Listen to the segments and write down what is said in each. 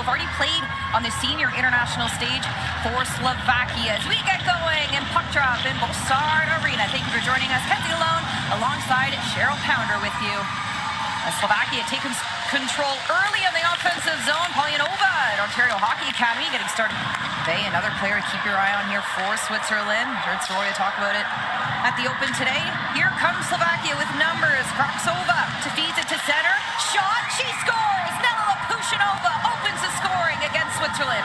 already played on the senior international stage for Slovakia. As we get going in puck drop in Bosard Arena. Thank you for joining us. Kenzie Alone alongside Cheryl Pounder with you. As Slovakia taking control early in the offensive zone. Polyanova at Ontario Hockey Academy getting started. They, another player to keep your eye on here for Switzerland. Heard Soroya talk about it at the Open today. Here comes Slovakia with numbers. Krakorová feeds it to center. Shot, she scores! Nela Lopušanová opens the scoring against Switzerland.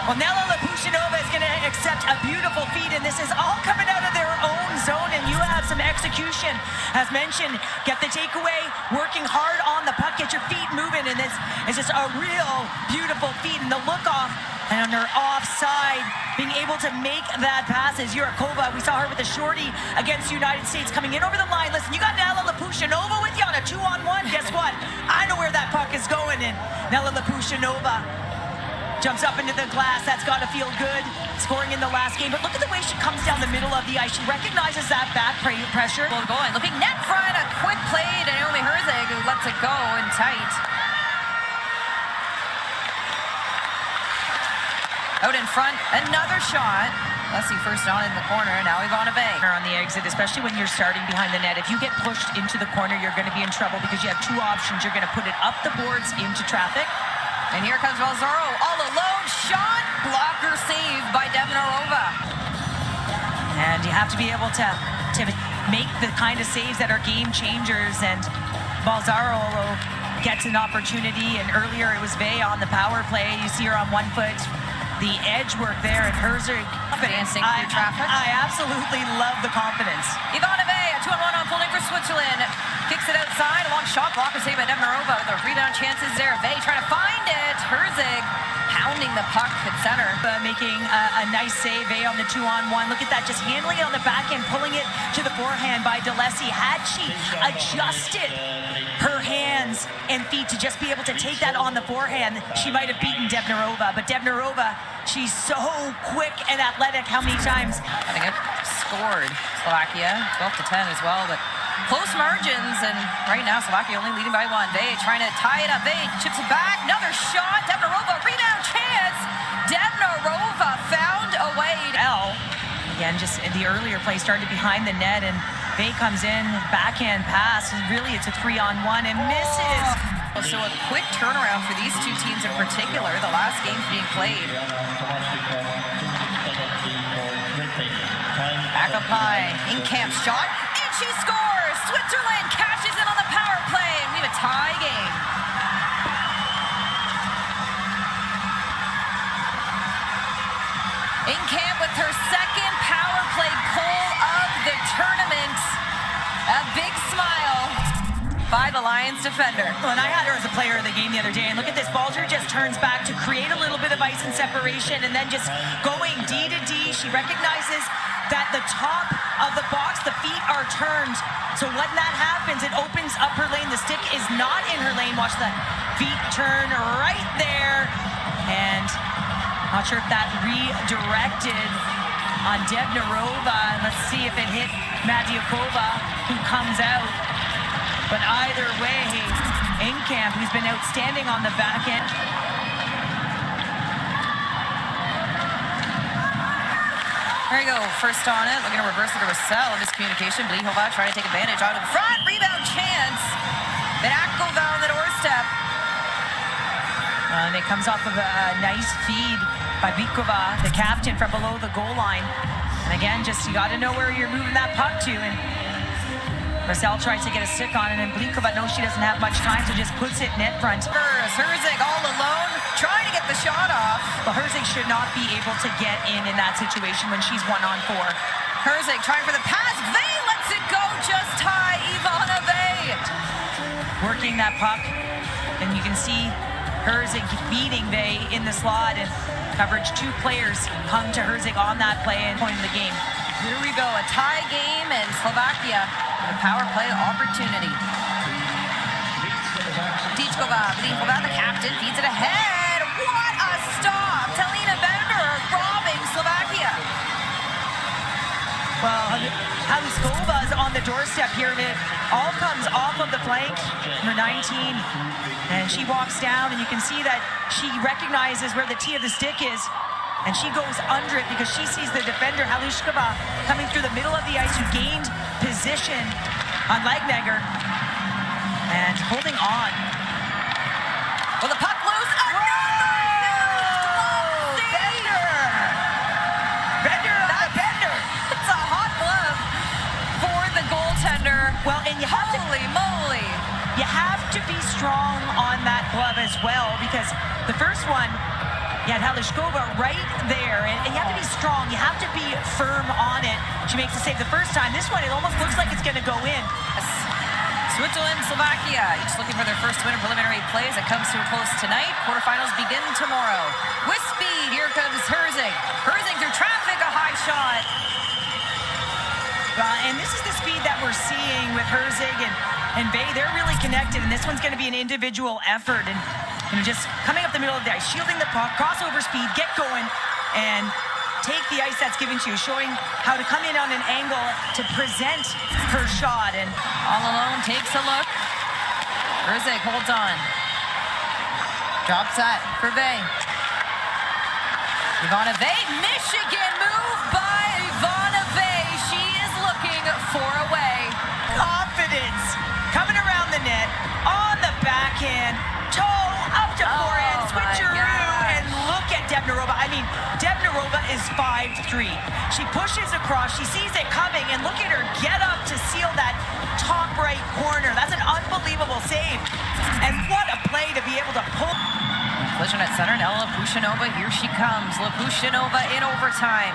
Well, Nela Lopušanová is going to accept a beautiful feed, and this is all coming out of their own zone, and you have some execution. As mentioned, get the takeaway, working hard on the puck, get your feet moving, and this is just a real beautiful feed, and the look-off, and on her offside, being able to make that pass is Yurakova. We saw her with a shorty against the United States coming in over the line. Listen, you got Nela Lopušanová with you on a 2-on-1. Guess what? I know where that puck is going, and Nela Lopušanová jumps up into the glass. That's got to feel good. Scoring in the last game. But look at the way she comes down the middle of the ice. She recognizes that back pressure. Well, going, looking net front. A quick play to Naomi Herzig, who lets it go in tight. Out in front, another shot. Leslie first on in the corner. Now Ivana Bay on the exit, especially when you're starting behind the net. If you get pushed into the corner, you're going to be in trouble because you have two options. You're going to put it up the boards into traffic. And here comes Valzaro, all alone, shot, blocker save by Devnarova. And you have to be able to make the kind of saves that are game changers, and Valzaro gets an opportunity, and earlier it was Vey on the power play. You see her on 1 foot, the edge work there, and Herzig dancing through traffic. I absolutely love the confidence. Ivana Vey, a 2-on-1 unfolding for Switzerland. Kicks it outside, a long shot, blocker save by Devnarova. The rebound chances there. Vey trying to find it. Herzig pounding the puck at center. Making a nice save, Vey on the 2-on-1. Look at that, just handling it on the back end, pulling it to the forehand by DeLessie. Had she adjusted her hands and feet to just be able to take that on the forehand, she might have beaten Devnarova. But Devnarova, she's so quick and athletic. How many times? Having it scored. Slovakia 12-10 as well, but close margins, and right now Slovakia only leading by 1. Vey trying to tie it up. Vey chips it back. Another shot. Devnarova, rebound chance. Devnarova found a way. Again, just the earlier play started behind the net, and Vey comes in, backhand pass, and really it's a 3-on-1 and misses. So a quick turnaround for these two teams in particular. The last game's being played. Back up high. In camp shot. And she scores! Switzerland cashes in on the power play. And we have a tie game. In camp with her second power play goal of the tournament. A big smile by the Lions defender. Well, and I had her as a player of the game the other day, and look at this, Balger just turns back to create a little bit of ice and separation, and then just going D to D. She recognizes that the top of the box, the feet are turned, so when that happens, it opens up her lane. The stick is not in her lane. Watch the feet turn right there, and not sure if that redirected on Devnarova. Let's see if it hit Madiakova, who comes out. But either way, Inkamp, who's been outstanding on the back end. There you go, first on it, looking to reverse it to Roussel. Miscommunication, Blihova trying to take advantage out of the front. Rebound chance. Then Akova on the doorstep. And it comes off of a nice feed by Bikova, the captain, from below the goal line. And again, just you got to know where you're moving that puck to. And Roussel tries to get a stick on it, and Blikova knows she doesn't have much time, so just puts it net front. Herzig all alone, trying to get the shot off. But Herzig should not be able to get in that situation when she's 1-on-4. Herzig trying for the pass. Vey lets it go just high. Ivana Vey working that puck, and you can see Herzig beating Vey in the slot, and coverage. 2 players come to Herzig on that play and point in the game. Here we go, a tie game, and Slovakia with a power play opportunity. Blihova, the captain, feeds it ahead. What a stop! Talina Bender robbing Slovakia. Well, Haluskova's on the doorstep here, and it all comes off of the flank, number 19, and she walks down, and you can see that she recognizes where the tee of the stick is, and she goes under it because she sees the defender, Haluskova, coming through the middle of the ice, who gained position on Legneger, and holding on. Well, the puck loose. Well, and you have Holy moly! You have to be strong on that glove as well, because the first one, you had Haluskova right there, and you have to be strong. You have to be firm on it. She makes the save the first time. This one, it almost looks like it's going to go in. Switzerland, Slovakia, each looking for their first win in preliminary plays. It comes to a close tonight. Quarterfinals begin tomorrow. With speed, here comes Herzig. Herzig through traffic, a high shot. And this is the speed that we're seeing with Herzig and Bay. They're really connected, and this one's going to be an individual effort. And just coming up the middle of the ice, shielding the puck, crossover speed, get going, and take the ice that's given to you, showing how to come in on an angle to present her shot. And all alone, takes a look. Herzig holds on. Drops that for Bay. Ivana Bay, Michigan move by Ivana Bay. She is looking for a way. Confidence coming around the net, on the backhand, toe up to forehand, switcheroo, and look at Debnarova. I mean, Debnarova is 5'3". She pushes across, she sees it coming, and look at her get up to seal that top right corner. That's an unbelievable save. And what a play to be able to pull. Collision at center, Nela Lopušanová, here she comes. Lopušanová in overtime.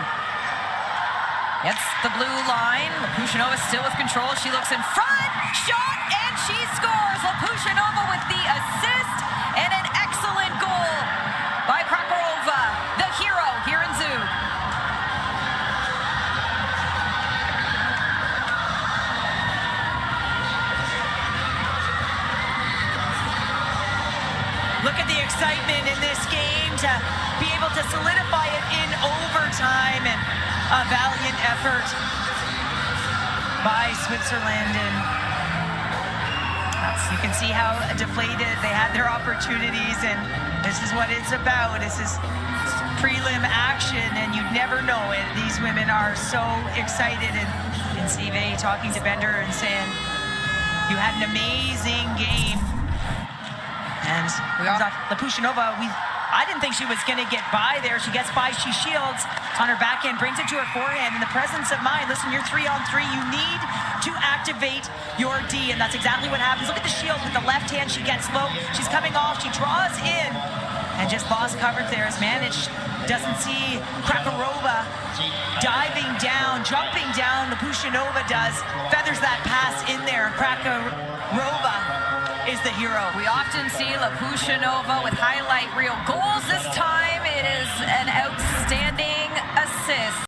Gets the blue line. Lopušanová still with control. She looks in front, shot, and she scores. Lopušanová with the assist and an excellent goal by Krakorová, the hero here in Zug. Look at the excitement in this game to be able to solidify it in overtime, and a valiant effort by Switzerland. And you can see how deflated they had their opportunities, and this is what it's about. This is prelim action, and you'd never know it. These women are so excited, and you can see Vey talking to Bender and saying, you had an amazing game. And Lopušanová, I didn't think she was going to get by there. She gets by, she shields. It's on her backhand, brings it to her forehand. In the presence of mind, listen, you're 3-on-3. You need to activate your D, and that's exactly what happens. Look at the shield with the left hand. She gets low. She's coming off. She draws in and just lost coverage there as managed. Doesn't see Krakorová diving down, jumping down. Lopušanová does. Feathers that pass in there. Krakorová is the hero. We often see Lopušanová with highlight reel goals. This time it is an outstanding assist.